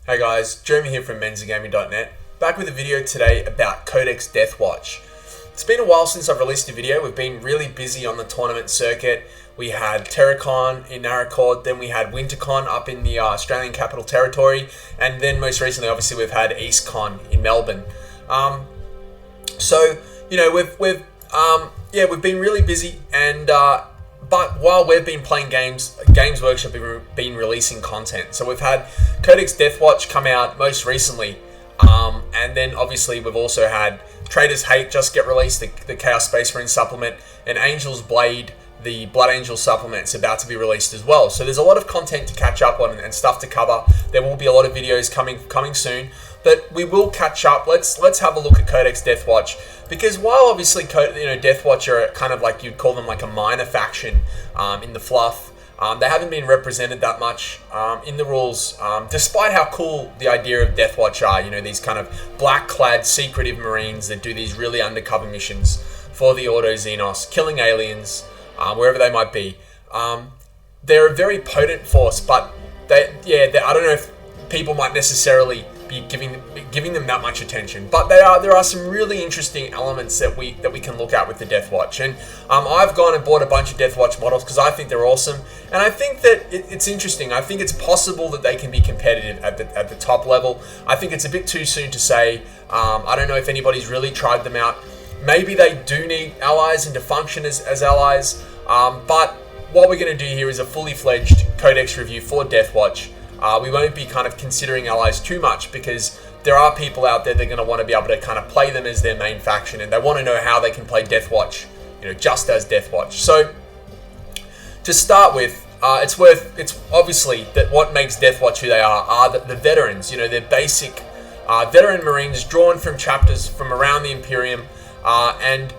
Hey guys, Jeremy here from MenzaGaming.net, back with a video today about Codex Deathwatch. It's been a while since I've released a video. We've been really busy on the tournament circuit. We had TerraCon in Naracord, then we had WinterCon up in the Australian Capital Territory, and then most recently, obviously, we've had EastCon in Melbourne. We've been really busy, and but while we've been playing games, Games Workshop have been releasing content. So we've had Codex Deathwatch come out most recently, and then obviously we've also had Trader's Hate just get released, the Chaos Space Marine supplement, and Angel's Blade, the Blood Angel supplement, is about to be released as well. So there's a lot of content to catch up on and stuff to cover. There will be a lot of videos coming soon, but we will catch up. Let's have a look at Codex Deathwatch, because while obviously Deathwatch are kind of like, you'd call them like a minor faction in the fluff, they haven't been represented that much in the rules, despite how cool the idea of Deathwatch are. These kind of black-clad, secretive Marines that do these really undercover missions for the Auto Xenos, killing aliens, wherever they might be. They're a very potent force, but I don't know if people might necessarily be giving them that much attention. But there are some really interesting elements that we can look at with the Deathwatch. And I've gone and bought a bunch of Deathwatch models because I think they're awesome. And I think that it's interesting. I think it's possible that they can be competitive at the top level. I think it's a bit too soon to say. I don't know if anybody's really tried them out. Maybe they do need allies and to function as allies. But what we're going to do here is a fully fledged Codex review for Deathwatch. We won't be kind of considering allies too much, because there are people out there that are going to want to be able to kind of play them as their main faction, and they want to know how they can play Deathwatch, just as Deathwatch. So to start with, it's obviously that what makes Deathwatch who they are the veterans. They're basic veteran Marines drawn from chapters from around the Imperium, and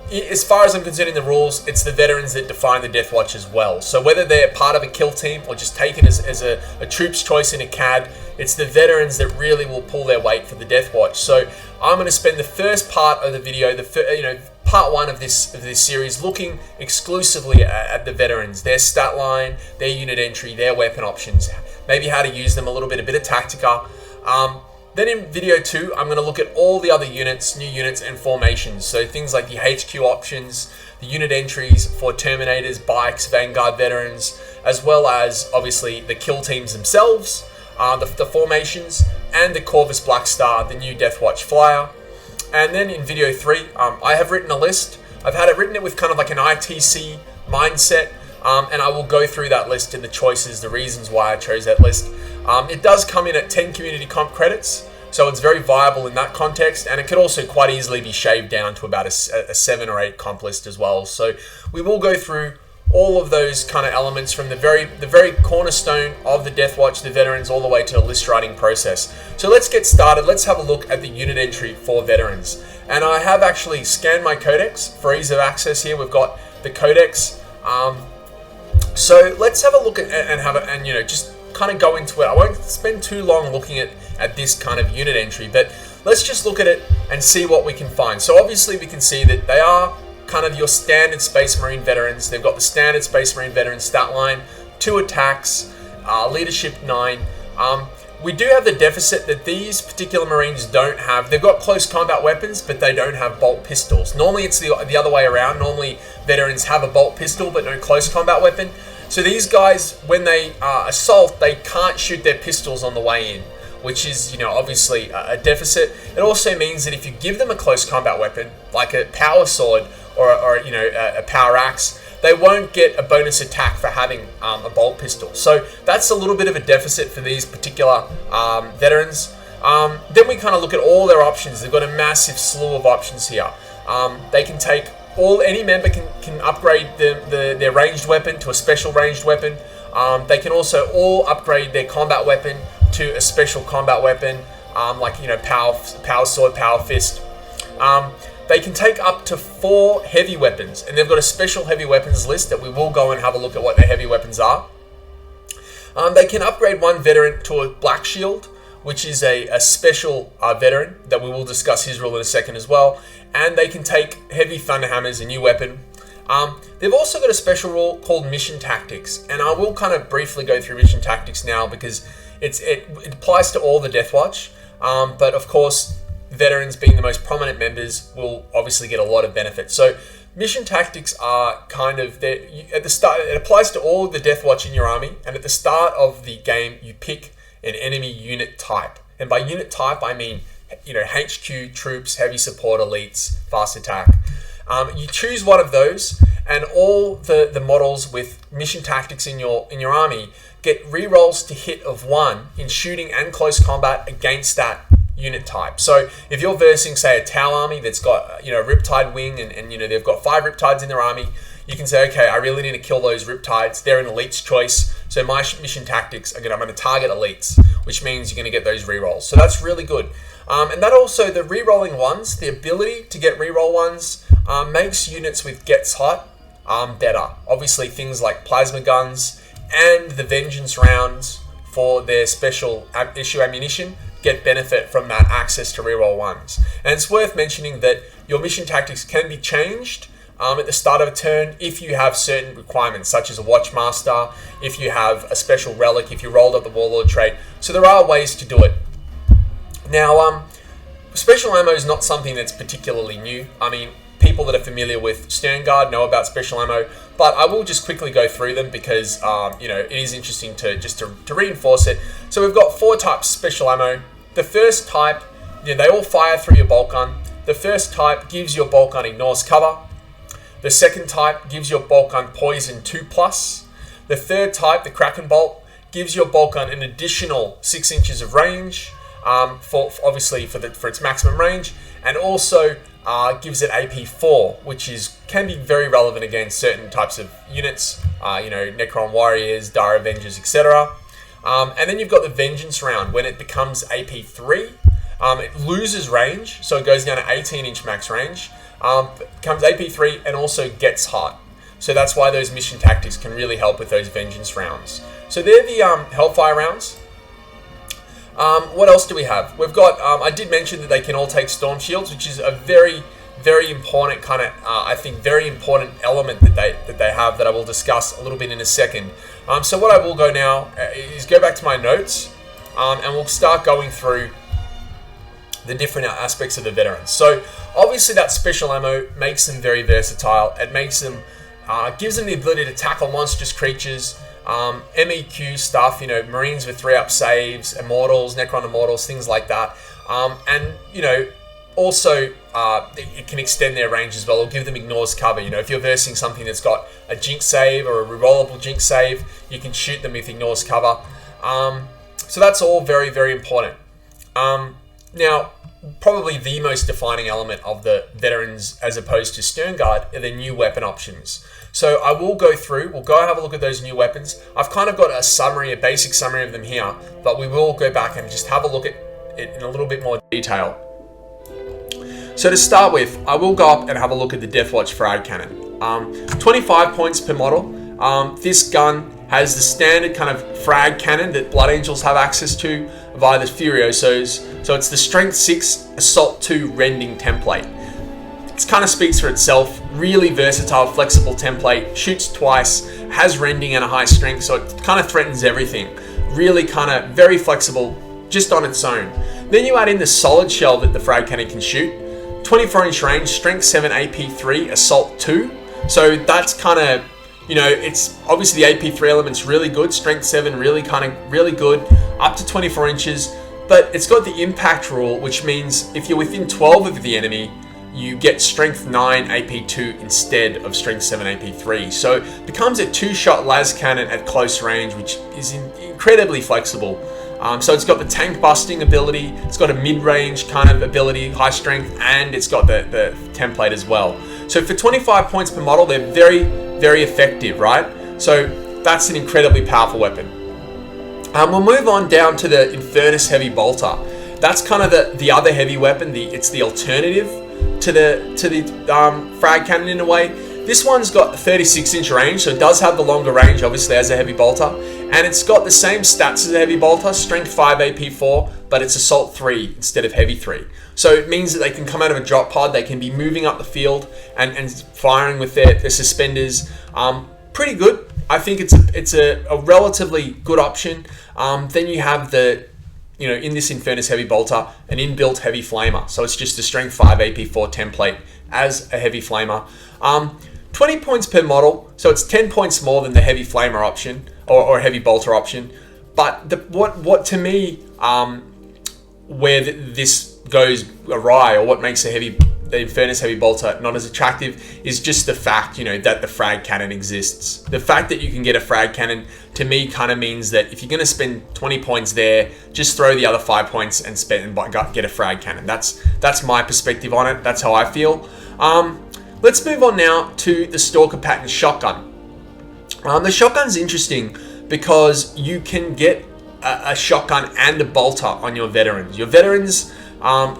as far as I'm concerned in the rules, it's the veterans that define the Deathwatch as well. So whether they're part of a kill team or just taken as a troop's choice in a CAD, it's the veterans that really will pull their weight for the Deathwatch. So I'm going to spend the first part of the video, part one of this series, looking exclusively at the veterans, their stat line, their unit entry, their weapon options, maybe how to use them a little bit, a bit of Tactica. Then in video 2, I'm going to look at all the other units, new units, and formations. So things like the HQ options, the unit entries for Terminators, Bikes, Vanguard veterans, as well as obviously the kill teams themselves, the formations, and the Corvus Black Star, the new Deathwatch flyer. And then in video 3, I have written a list. I've written it with kind of like an ITC mindset, and I will go through that list and the choices, the reasons why I chose that list. It does come in at 10 community comp credits, so it's very viable in that context, and it could also quite easily be shaved down to about a 7 or 8 comp list as well. So we will go through all of those kind of elements from the very cornerstone of the Deathwatch, the veterans, all the way to the list writing process. So let's get started. Let's have a look at the unit entry for veterans. And I have actually scanned my codex for ease of access here. We've got the codex. So let's have a look at just kind of go into it. I won't spend too long looking at this kind of unit entry, but let's just look at it and see what we can find. So obviously we can see that they are kind of your standard Space Marine veterans. They've got the standard Space Marine veteran stat line, 2 attacks, leadership 9. We do have the deficit that these particular Marines don't have. They've got close combat weapons, but they don't have bolt pistols. Normally it's the other way around. Normally veterans have a bolt pistol, but no close combat weapon. So these guys, when they assault, they can't shoot their pistols on the way in, which is, obviously a deficit. It also means that if you give them a close combat weapon, like a power sword or a power axe, they won't get a bonus attack for having a bolt pistol. So that's a little bit of a deficit for these particular veterans. Then we kind of look at all their options. They've got a massive slew of options here. They can take any member can upgrade their ranged weapon to a special ranged weapon. They can also all upgrade their combat weapon to a special combat weapon, power sword, power fist. They can take up to 4 heavy weapons, and they've got a special heavy weapons list that we will go and have a look at what their heavy weapons are. They can upgrade 1 veteran to a black shield, which is a special veteran that we will discuss his rule in a second as well. And they can take heavy thunderhammers, a new weapon. They've also got a special rule called Mission Tactics, and I will kind of briefly go through Mission Tactics now because it applies to all the Deathwatch, but of course, veterans being the most prominent members will obviously get a lot of benefit. So mission tactics are kind of at the start. It applies to all the Deathwatch in your army, and at the start of the game, you pick an enemy unit type, and by unit type, I mean HQ troops, heavy support, elites, fast attack. You choose one of those, and all the models with mission tactics in your army get rerolls to hit of 1 in shooting and close combat against that unit type. So if you're versing, say, a Tau army that's got a Riptide wing and they've got 5 Riptides in their army, you can say, okay, I really need to kill those Riptides. They're an elite's choice, so my mission tactics I'm going to target elites, which means you're going to get those rerolls. So that's really good. And that also, the rerolling ones, the ability to get reroll ones, makes units with Gets Hot better. Obviously, things like plasma guns and the Vengeance rounds for their special issue ammunition get benefit from that access to reroll ones. And it's worth mentioning that your mission tactics can be changed at the start of a turn if you have certain requirements, such as a Watchmaster, if you have a special relic, if you rolled up the Warlord trait. So there are ways to do it. Now, special ammo is not something that's particularly new. I mean, people that are familiar with Sternguard know about special ammo, but I will just quickly go through them because it is interesting to reinforce it. So we've got 4 types of special ammo. The first type, they all fire through your bolt gun. The first type gives your bolt gun ignores cover. The second type gives your bolt gun poison 2+. The third type, the Kraken bolt, gives your bolt gun an additional 6 inches of range. For its maximum range, and also gives it AP 4, which can be very relevant against certain types of units, Necron Warriors, Dire Avengers, etc. And then you've got the Vengeance round. When it becomes AP 3, it loses range, so it goes down to 18-inch max range, becomes AP 3, and also gets hot. So that's why those mission tactics can really help with those Vengeance rounds. So they're the Hellfire rounds. What else do we have? We've got, I did mention that they can all take Storm Shields, which is a very, very important kind of, very important element that they have that I will discuss a little bit in a second. So what I will go now is go back to my notes, and we'll start going through the different aspects of the veterans. So obviously that special ammo makes them very versatile. It makes them, gives them the ability to tackle monstrous creatures, MEQ stuff, Marines with 3-up saves, Immortals, Necron Immortals, things like that. And, also, it can extend their range as well, or give them ignores cover. If you're versing something that's got a Jinx save or a rerollable Jinx save, you can shoot them with ignores cover. So that's all very, very important. Now, probably the most defining element of the veterans as opposed to Sternguard are the new weapon options. So I will go through, we'll go have a look at those new weapons. I've kind of got a basic summary of them here, but we will go back and just have a look at it in a little bit more detail. So to start with, I will go up and have a look at the Deathwatch Frag Cannon. 25 points per model. This gun has the standard kind of frag cannon that Blood Angels have access to via the Furiosos. So it's the Strength 6, Assault 2 Rending template. It kind of speaks for itself. Really versatile, flexible template. Shoots twice, has rending and a high strength, so it kind of threatens everything. Really kind of very flexible just on its own. Then you add in the solid shell that the frag cannon can shoot. 24-inch range, Strength 7, AP 3, Assault 2. So that's kind of, it's obviously the AP 3 element's really good. Strength 7 really good, up to 24 inches. But it's got the impact rule, which means if you're within 12 of the enemy, you get Strength 9 AP 2 instead of Strength 7 AP 3. So it becomes a 2-shot las cannon at close range, which is incredibly flexible. So it's got the tank busting ability, it's got a mid-range kind of ability, high strength, and it's got the template as well. So for 25 points per model, they're very, very effective, right? So that's an incredibly powerful weapon. We'll move on down to the Infernus Heavy Bolter. That's kind of the other heavy weapon. It's the alternative to the frag cannon in a way. This one's got a 36-inch range, so it does have the longer range, obviously, as a heavy bolter. And it's got the same stats as a heavy bolter, Strength 5, AP 4, but it's Assault 3 instead of Heavy 3. So it means that they can come out of a drop pod, they can be moving up the field and firing with their suspenders. Pretty good. I think it's a relatively good option. Then you have the, in this Infernus Heavy Bolter, an inbuilt Heavy Flamer. So it's just a Strength 5 AP4 template as a Heavy Flamer. 20 points per model, so it's 10 points more than the Heavy Flamer option or Heavy Bolter option. But what to me, where this goes awry, or what makes the Infernus Heavy Bolter not as attractive, is just the fact, that the frag cannon exists. The fact that you can get a frag cannon, to me, kind of means that if you're going to spend 20 points there, just throw the other 5 points and get a frag cannon. That's my perspective on it. That's how I feel. Let's move on now to the Stalker Pattern Shotgun. The shotgun's interesting because you can get a shotgun and a bolter on your veterans. Your veterans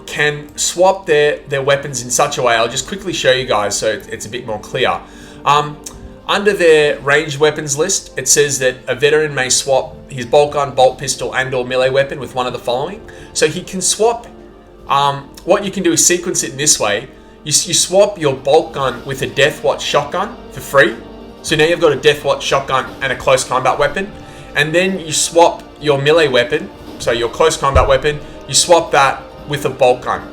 can swap their weapons in such a way. I'll just quickly show you guys so it's a bit more clear. Under their ranged weapons list, it says that a veteran may swap his bolt gun, bolt pistol, and or melee weapon with one of the following. So he can swap, what you can do is sequence it in this way. You swap your bolt gun with a Deathwatch shotgun for free. So now you've got a Deathwatch shotgun and a close combat weapon. And then you swap your melee weapon, so your close combat weapon, you swap that with a bolt gun.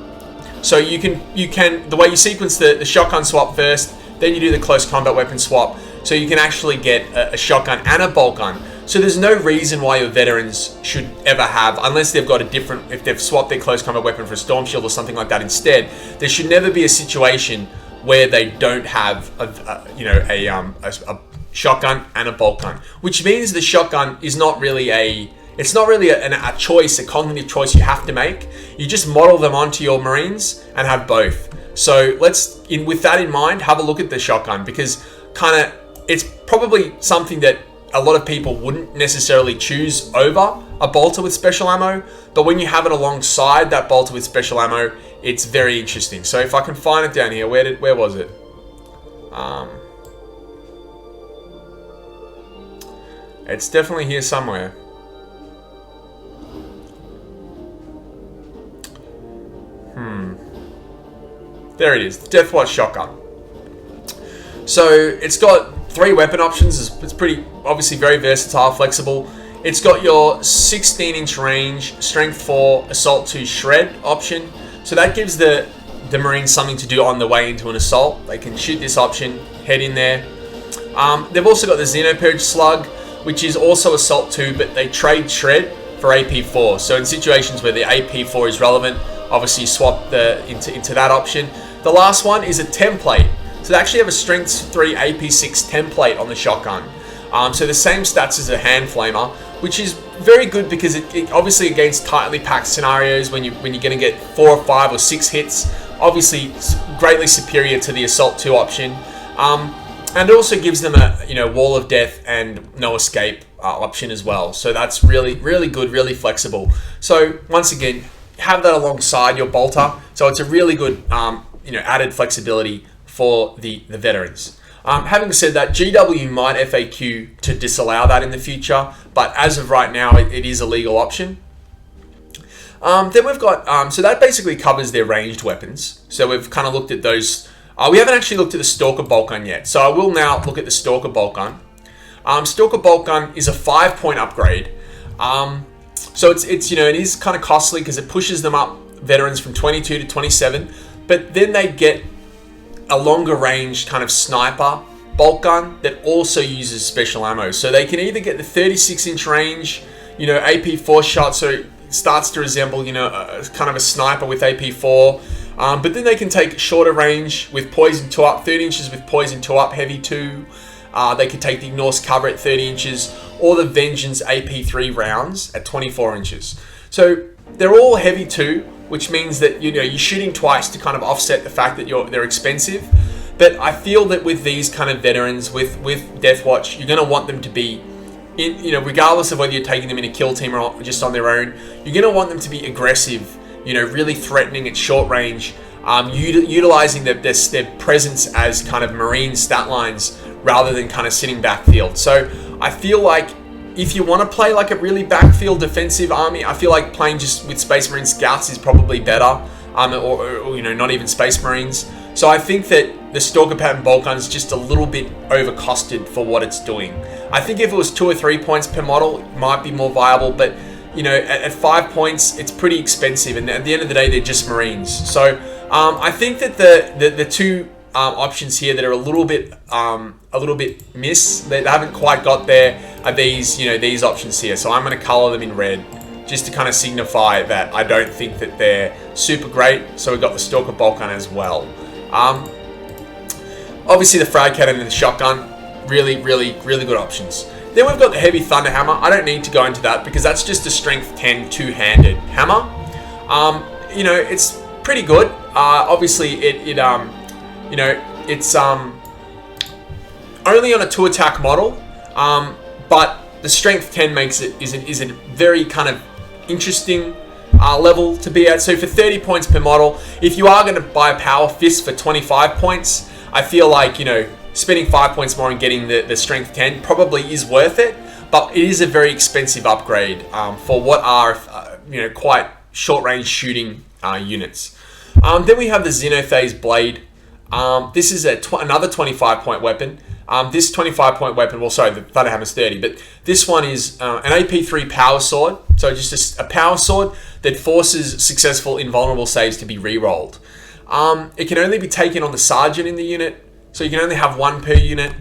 So you can the way you sequence the shotgun swap first, then you do the close combat weapon swap. So you can actually get a shotgun and a bolt gun. So there's no reason why your veterans should ever have, unless they've got if they've swapped their close combat weapon for a storm shield or something like that instead, there should never be a situation where they don't have a shotgun and a bolt gun, which means the shotgun is not really a choice, a cognitive choice you have to make. You just model them onto your Marines and have both. So with that in mind, have a look at the shotgun, because it's probably something that a lot of people wouldn't necessarily choose over a bolter with special ammo, but when you have it alongside that bolter with special ammo, it's very interesting. So if I can find it down here, where was it? It's definitely here somewhere. There it is, the Deathwatch shotgun. So it's got 3 weapon options. It's pretty, obviously very versatile, flexible. It's got your 16-inch range, strength 4, assault 2 shred option. So that gives the Marines something to do on the way into an assault. They can shoot this option, head in there. They've also got the Xenopurge slug, which is also assault 2, but they trade shred for AP4. So in situations where the AP4 is relevant, obviously you swap into that option. The last one is a template. So they actually have a strength 3 AP6 template on the shotgun. So the same stats as a hand flamer, which is very good because it obviously against tightly packed scenarios when you're going to get 4 or 5 or 6 hits, obviously greatly superior to the assault 2 option. And it also gives them a wall of death and no escape option as well. So that's really, really good, really flexible. So once again, have that alongside your bolter. So it's a really good added flexibility for the veterans. Having said that, GW might FAQ to disallow that in the future, but as of right now, it is a legal option. Then we've got, so that basically covers their ranged weapons. So we've kind of looked at those. We haven't actually looked at the Stalker Bolt Gun yet, so I will now look at the Stalker Bolt Gun. Stalker Bolt Gun is a 5-point upgrade. So it is kind of costly because it pushes them up, veterans, from 22 to 27, but then they get a longer range kind of sniper bolt gun that also uses special ammo. So they can either get the 36-inch range, AP4 shot, so it starts to resemble, kind of a sniper with AP4. But then they can take shorter range with poison 2 up, 30 inches with poison 2 up, heavy 2. They can take the Ignor's cover at 30 inches or the Vengeance AP3 rounds at 24 inches. So they're all heavy 2, which means that you're shooting twice to kind of offset the fact that they're expensive. But I feel that with these kind of veterans, with Deathwatch, you're going to want them to be, regardless of whether you're taking them in a kill team or just on their own, you're going to want them to be aggressive, really threatening at short range, utilizing their presence as kind of Marine stat lines rather than kind of sitting backfield. So I feel like if you want to play like a really backfield defensive army, I feel like playing just with Space Marine Scouts is probably better, or not even Space Marines. So I think that the Stalker Pattern Bolt Gun is just a little bit overcosted for what it's doing. I think if it was 2 or 3 points per model, it might be more viable, but at 5 points, it's pretty expensive, and at the end of the day, they're just Marines. So I think that the two options here that are a little bit miss, they haven't quite got there, are these options here. So I'm going to color them in red, just to kind of signify that I don't think that they're super great. So we've got the Stalker Boltgun as well. Obviously the Frag Cannon and the Shotgun, really good options. Then we've got the Heavy Thunder Hammer. I don't need to go into that because that's just a Strength 10 two-handed hammer. It's pretty good. Obviously it's only on a 2-attack model, but the Strength 10 makes it is a very kind of interesting level to be at. So for 30 points per model, if you are going to buy a Power Fist for 25 points, I feel like spending 5 points more and getting the Strength 10 probably is worth it, but it is a very expensive upgrade for what are quite short-range shooting units. Then we have the Xenophase Blade. This is another 25-point weapon. This 25-point weapon, the Thunderhammer's 30, but this one is an AP3 power sword. So just a power sword that forces successful invulnerable saves to be re-rolled. It can only be taken on the Sergeant in the unit, so you can only have one per unit,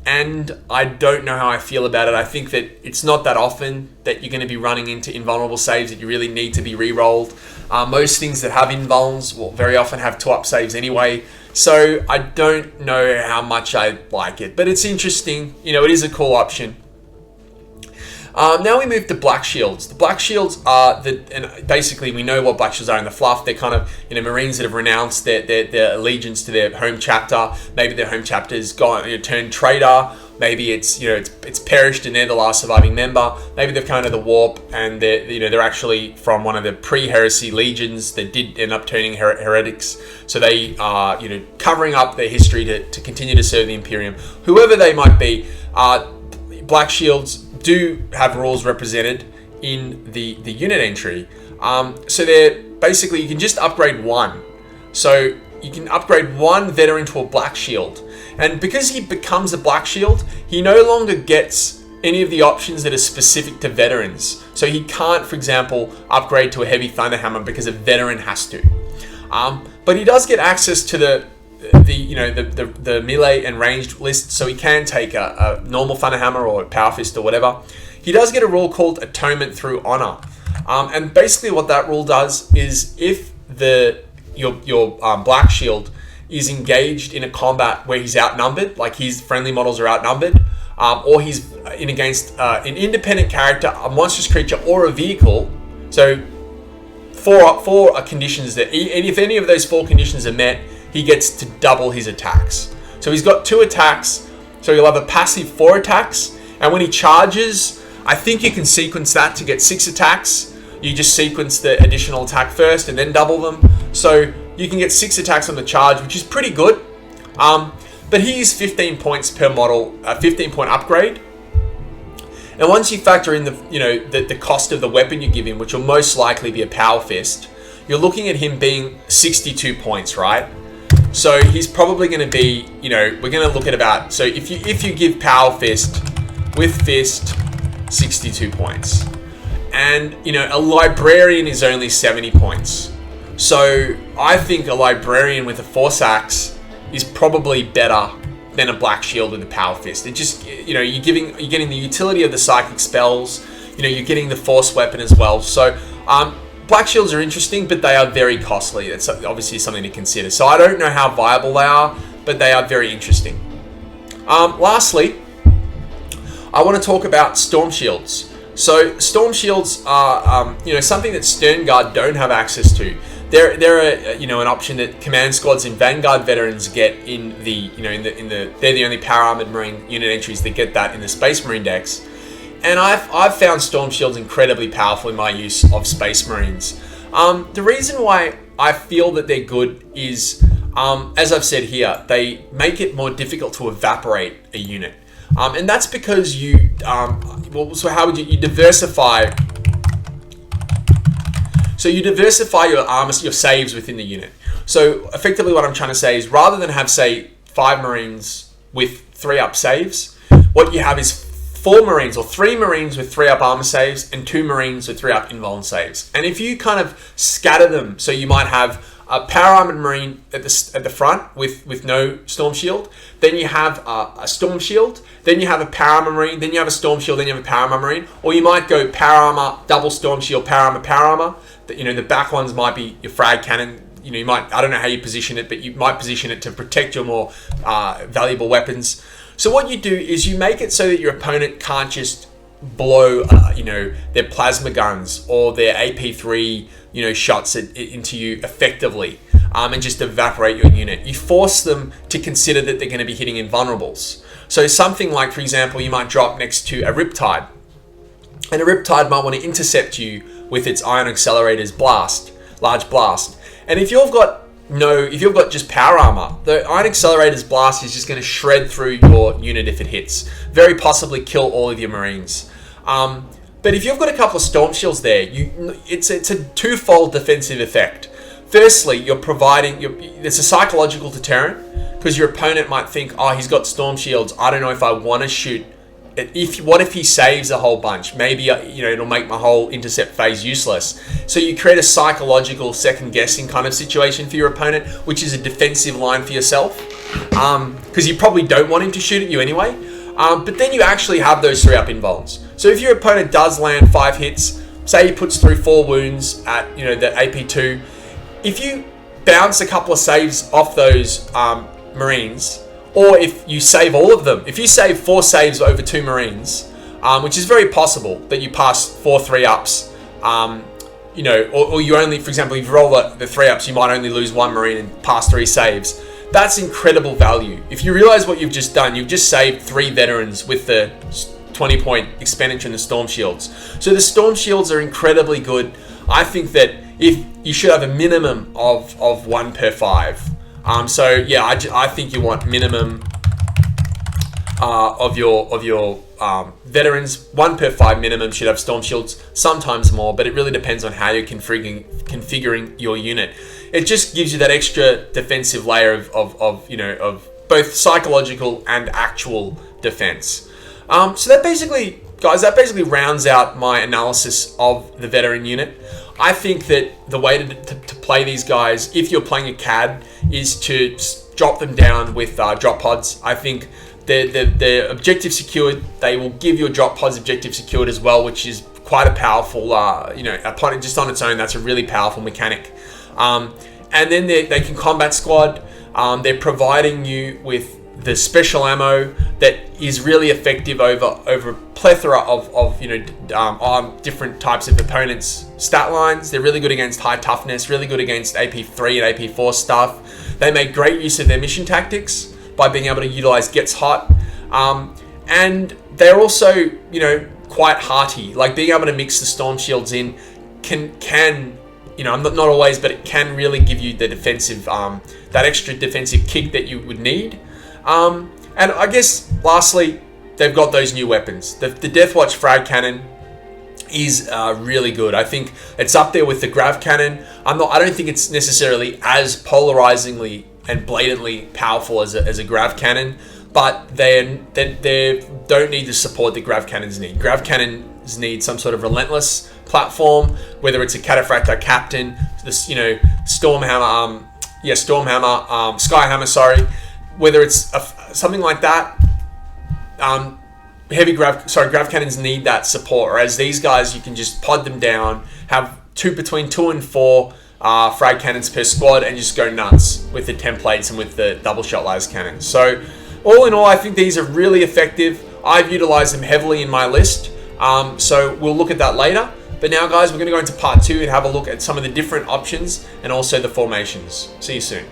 and I don't know how I feel about it. I think that it's not that often that you're going to be running into invulnerable saves that you really need to be re-rolled. Most things that have invulns will very often have 2-up saves anyway, so I don't know how much I like it, but it's interesting. It is a cool option. Now we move to Black Shields. The Black Shields are and basically we know what Black Shields are in the fluff. They're kind of Marines that have renounced their allegiance to their home chapter. Maybe their home chapter's gone turned traitor. Maybe it's it's perished and they're the last surviving member. Maybe they've come to the warp and they're actually from one of the pre-heresy legions that did end up turning heretics. So they are covering up their history to continue to serve the Imperium. Whoever they might be, Black Shields do have rules represented in the unit entry. So they're basically, you can just upgrade one. So you can upgrade one veteran to a Black Shield. And because he becomes a Black Shield, he no longer gets any of the options that are specific to veterans. So he can't, for example, upgrade to a Heavy Thunder Hammer because a veteran has to. But he does get access to the melee and ranged list, so he can take a normal Thunder Hammer or a Power Fist or whatever. He does get a rule called Atonement Through Honor, and basically what that rule does is if your Black Shield is engaged in a combat where he's outnumbered, like his friendly models are outnumbered, or he's in against an independent character, a monstrous creature, or a vehicle. So four conditions that, if any of those 4 conditions are met, he gets to double his attacks. So he's got 2 attacks, so he'll have a passive 4 attacks, and when he charges, I think you can sequence that to get 6 attacks. You just sequence the additional attack first and then double them. So you can get 6 attacks on the charge, which is pretty good. But he's 15 points per model, a 15-point upgrade. And once you factor in the cost of the weapon you give him, which will most likely be a Power Fist, you're looking at him being 62 points, right? So he's probably going to be, we're going to look at about, so if you give Power Fist with Fist, 62 points. And, a Librarian is only 70 points. So I think a Librarian with a Force Axe is probably better than a Black Shield with a Power Fist. It just, you're getting the utility of the psychic spells, you're getting the Force weapon as well. So Black Shields are interesting, but they are very costly. It's obviously something to consider. So I don't know how viable they are, but they are very interesting. Lastly, I want to talk about Storm Shields. So Storm Shields are, something that Stern Guard don't have access to. They're an option that command squads and Vanguard veterans get in they're the only Power Armored Marine unit entries that get that in the Space Marine decks. And I've found Storm Shields incredibly powerful in my use of Space Marines. The reason why I feel that they're good is, as I've said here, they make it more difficult to evaporate a unit. And that's because so how would you diversify? So you diversify your armor, your saves within the unit. So effectively what I'm trying to say is rather than have, say, 5 Marines with 3-up saves, what you have is 4 Marines or 3 Marines with 3 up armor saves and 2 Marines with 3 up invuln saves. And if you kind of scatter them, so you might have a power armored Marine at the front with no storm shield, then you have a storm shield, then you have a power armor Marine, then you have a storm shield, then you have a power armor Marine, or you might go power armor, double storm shield, power armor, power armor. The back ones might be your frag cannon. You might, I don't know how you position it, but you might position it to protect your more valuable weapons. So what you do is you make it so that your opponent can't just blow, their plasma guns or their AP3, shots into you effectively, and just evaporate your unit. You force them to consider that they're going to be hitting invulnerables. So something like, for example, you might drop next to a Riptide, and a Riptide might want to intercept you with its Ion Accelerator's large blast. And if you've got just power armor, the Ion Accelerator's blast is just going to shred through your unit if it hits. Very possibly kill all of your Marines. But if you've got a couple of Storm Shields there, it's a twofold defensive effect. Firstly, there's a psychological deterrent, because your opponent might think, oh, he's got Storm Shields, I don't know if I want to shoot. What if he saves a whole bunch? Maybe it'll make my whole intercept phase useless. So you create a psychological second-guessing kind of situation for your opponent, which is a defensive line for yourself, because you probably don't want him to shoot at you anyway. But then you actually have those 3 up invulns. So if your opponent does land 5 hits, say he puts through 4 wounds at the AP2, if you bounce a couple of saves off those Marines, or if you save all of them, if you save 4 saves over 2 Marines, which is very possible that you pass 4 3-ups, or you only, for example, if you roll the 3-ups, you might only lose 1 Marine and pass 3 saves. That's incredible value. If you realize what you've just done, you've just saved 3 veterans with the 20-point expenditure in the Storm Shields. So the Storm Shields are incredibly good. I think that if you should have a minimum of 1 per 5. I think you want minimum of your veterans, 1 per 5 minimum should have Storm Shields, sometimes more, but it really depends on how you're configuring your unit. It just gives you that extra defensive layer of both psychological and actual defense. So that basically rounds out my analysis of the veteran unit. I think that the way to play these guys, if you're playing a CAD, is to drop them down with drop pods. I think they're objective secured. They will give your drop pods objective secured as well, which is quite a powerful, upon just on its own, that's a really powerful mechanic. And then they can combat squad. They're providing you with the special ammo that is really effective over a plethora of different types of opponents' stat lines. They're really good against high toughness, really good against AP3 and AP4 stuff. They make great use of their mission tactics by being able to utilize Gets Hot. And they're also, quite hearty. Like being able to mix the Storm Shields in can not always, but it can really give you the defensive, that extra defensive kick that you would need. And I guess lastly, they've got those new weapons. The Deathwatch Frag Cannon is really good. I think it's up there with the Grav Cannon. I don't think it's necessarily as polarizingly and blatantly powerful as a Grav Cannon, but they don't need the support that Grav Cannons need. Grav Cannons need some sort of relentless platform, whether it's a Cataphractor Captain, Stormhammer, Skyhammer, sorry. Whether it's something like that, Grav Cannons need that support. Whereas these guys, you can just pod them down, have between 2 and 4 frag cannons per squad, and just go nuts with the templates and with the double shot las cannons. So, all in all, I think these are really effective. I've utilized them heavily in my list. So we'll look at that later. But now, guys, we're going to go into part 2 and have a look at some of the different options and also the formations. See you soon.